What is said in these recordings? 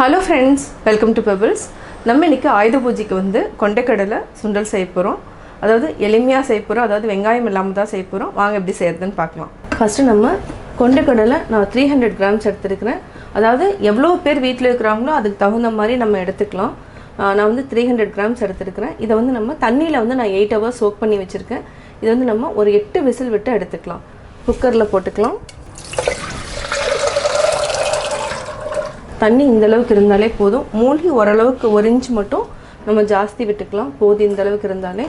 Hello friends, welcome to Pebbles. நம்ம இன்னைக்கு ஆயுத பூஜைக்கு வந்து கொண்டைக்கடலை சுண்டல் செய்ய போறோம். அதாவது எளிமையா செய்ய போறோம். அதாவது வெங்காயம் இல்லாம தான் செய்ய போறோம். வாங்க எப்படி செய்யறதுன்னு பார்க்கலாம். ஃபர்ஸ்ட் நம்ம கொண்டைக்கடலை நான் 300 grams எடுத்துக்கிறேன். அதாவது எவ்வளவு பேர் வீட்ல இருக்கறாங்களோ அதுக்கு தகுந்த மாதிரி நம்ம எடுத்துக்கலாம். நான் வந்து 300 grams எடுத்துக்கிறேன். இத வந்து நம்ம தண்ணியில வந்து நான் 8 hours soak பண்ணி வச்சிருக்கேன். இது வந்து நம்ம ஒரு 8 விசில் விட்டு எடுத்துக்கலாம். குக்கர்ல போட்டுக்கலாம். தண்ணி இந்த அளவுக்கு இருந்தாலே போதும். மூழ்கி ஓரளவுக்கு 1 இன்ச் மட்டும் நம்ம ஜாஸ்தி விட்டுக்கலாம். போது இந்த அளவுக்கு இருந்தாலே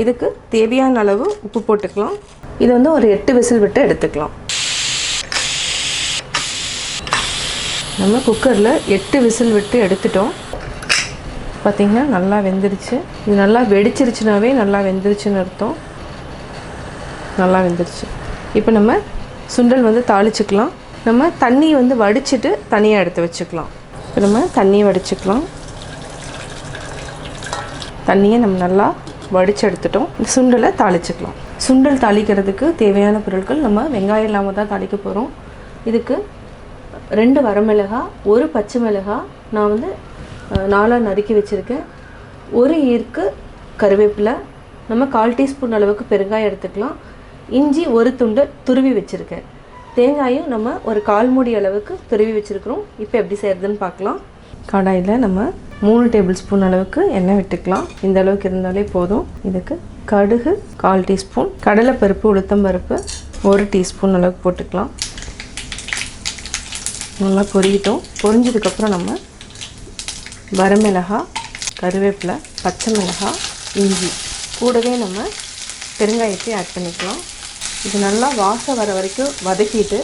இதுக்கு தேவையான அளவு உப்பு போட்டுக்கலாம். இது வந்து ஒரு 8 விசில் விட்டு எடுத்துக்கலாம். நம்ம குக்கரில் 8 விசில் விட்டு எடுத்துட்டோம். பார்த்திங்கன்னா நல்லா வெந்துருச்சு. இது நல்லா வெடிச்சிருச்சுனாவே நல்லா வெந்துருச்சுன்னு அர்த்தம். நல்லா வெந்துருச்சு. இப்போ நம்ம சுண்டல் வந்து தாளிச்சுக்கலாம். நம்ம தண்ணி வந்து வடிச்சிட்டு தனியாக எடுத்து வச்சுக்கலாம். இப்போ நம்ம தண்ணி வடிச்சுக்கலாம். தண்ணியை நம்ம நல்லா வடித்து எடுத்துட்டோம். சுண்டலை தாளிச்சுக்கலாம். சுண்டல் தாளிக்கிறதுக்கு தேவையான பொருட்கள் நம்ம வெங்காயம் இல்லாமல் தான் தாளிக்க போகிறோம். இதுக்கு 2 வரமிளகாய், 1 பச்சை மிளகாய் நான் வந்து 4 நறுக்கி வச்சுருக்கேன். 1 ஈர்க்கு கருவேப்பிலை, நம்ம 1/4 டீஸ்பூன் அளவுக்கு பெருங்காயம் எடுத்துக்கலாம். இஞ்சி 1 துண்டு துருவி வச்சுருக்கேன். தேங்காயும் நம்ம ஒரு 1/4 மூடி அளவுக்கு துருவி வச்சுருக்கிறோம். இப்போ எப்படி செய்கிறதுன்னு பார்க்கலாம். கடாயில் நம்ம 3 டேபிள் ஸ்பூன் அளவுக்கு எண்ணெய் விட்டுக்கலாம். இந்த அளவுக்கு இருந்தாலே போதும். இதுக்கு கடுகு 1/4 டீஸ்பூன், கடலைப்பருப்பு உளுத்தம்பருப்பு 1 டீஸ்பூன் அளவுக்கு போட்டுக்கலாம். நல்லா பொரியிட்டோம். பொரிஞ்சதுக்கப்புறம் நம்ம வரமிளகாய், கருவேப்பிலை, பச்சை மிளகாய், இஞ்சி கூடவே நம்ம பெருங்காயத்தை ஆட் பண்ணிக்கலாம். இது நல்லா வாசம் வர வரைக்கும் வதக்கிட்டு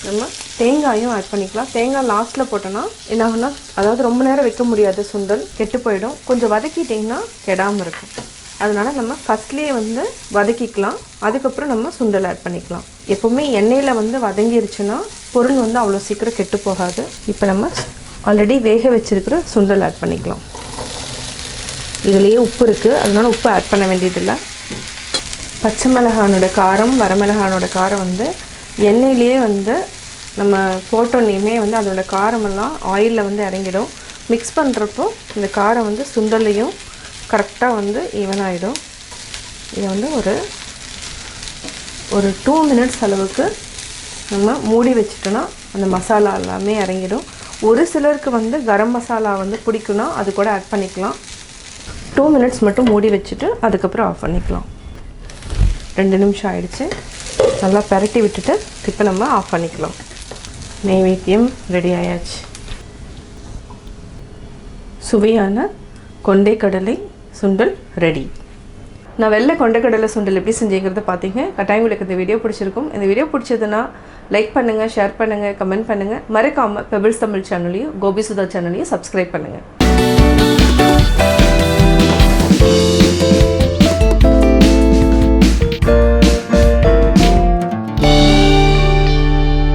நம்ம தேங்காயும் ஆட் பண்ணிக்கலாம். தேங்காய் லாஸ்ட்டில் போட்டோன்னா என்ன ஆகுனா, அதாவது ரொம்ப நேரம் வைக்க முடியாது, சுண்டல் கெட்டு போயிடும். கொஞ்சம் வதக்கிட்டிங்கன்னா கெடாமல் இருக்கும். அதனால் நம்ம ஃபஸ்ட்லேயே வந்து வதக்கிக்கலாம். அதுக்கப்புறம் நம்ம சுண்டல் ஆட் பண்ணிக்கலாம். எப்போவுமே எண்ணெயில் வந்து வதங்கிருச்சுன்னா பொருள் வந்து அவ்வளோ சீக்கிரம் கெட்டு போகாது. இப்போ நம்ம ஆல்ரெடி வேக வச்சுருக்கிற சுண்டல் ஆட் பண்ணிக்கலாம். இதுலேயே உப்பு இருக்குது, அதனால் உப்பு ஆட் பண்ண வேண்டியதில்லை. பச்சை மிளகானோட காரம், வரமிளகானோட காரம் வந்து எண்ணெயிலேயே வந்து நம்ம போட்டோன்னே வந்து அதோட காரமெல்லாம் ஆயிலில் வந்து இறங்கிடும். மிக்ஸ் பண்ணுறப்போ இந்த காரம் வந்து சுண்டல்லையும் கரெக்டாக வந்து ஈவன் ஆகிடும். இதை வந்து ஒரு 2 மினிட்ஸ் அளவுக்கு நம்ம மூடி வச்சுட்டோன்னா அந்த மசாலா எல்லாமே இறங்கிடும். ஒரு சிலருக்கு வந்து கரம் மசாலா வந்து பிடிக்குன்னா அது கூட ஆட் பண்ணிக்கலாம். 2 மினிட்ஸ் மட்டும் மூடி வச்சுட்டு அதுக்கப்புறம் ஆஃப் பண்ணிக்கலாம். 2 நிமிஷம் ஆயிடுச்சு. நல்லா பரட்டி விட்டுட்டு இப்போ நம்ம ஆஃப் பண்ணிக்கலாம். நெய்வேத்தியம் ரெடி ஆயாச்சு. சுவையான கொண்டைக்கடலை சுண்டல் ரெடி. நான் வெள்ளை கொண்டைக்கடலை சுண்டல் எப்படி செஞ்சேங்கிறத பார்த்தீங்க. கட்டாயம் உங்களுக்கு இந்த வீடியோ பிடிச்சிருக்கும். இந்த வீடியோ பிடிச்சதுன்னா லைக் பண்ணுங்கள், ஷேர் பண்ணுங்கள், கமெண்ட் பண்ணுங்கள். மறக்காமல் பெபிள்ஸ் தமிழ் சேனலையும் கோபி சுதா சேனலையும் சப்ஸ்கிரைப் பண்ணுங்கள்.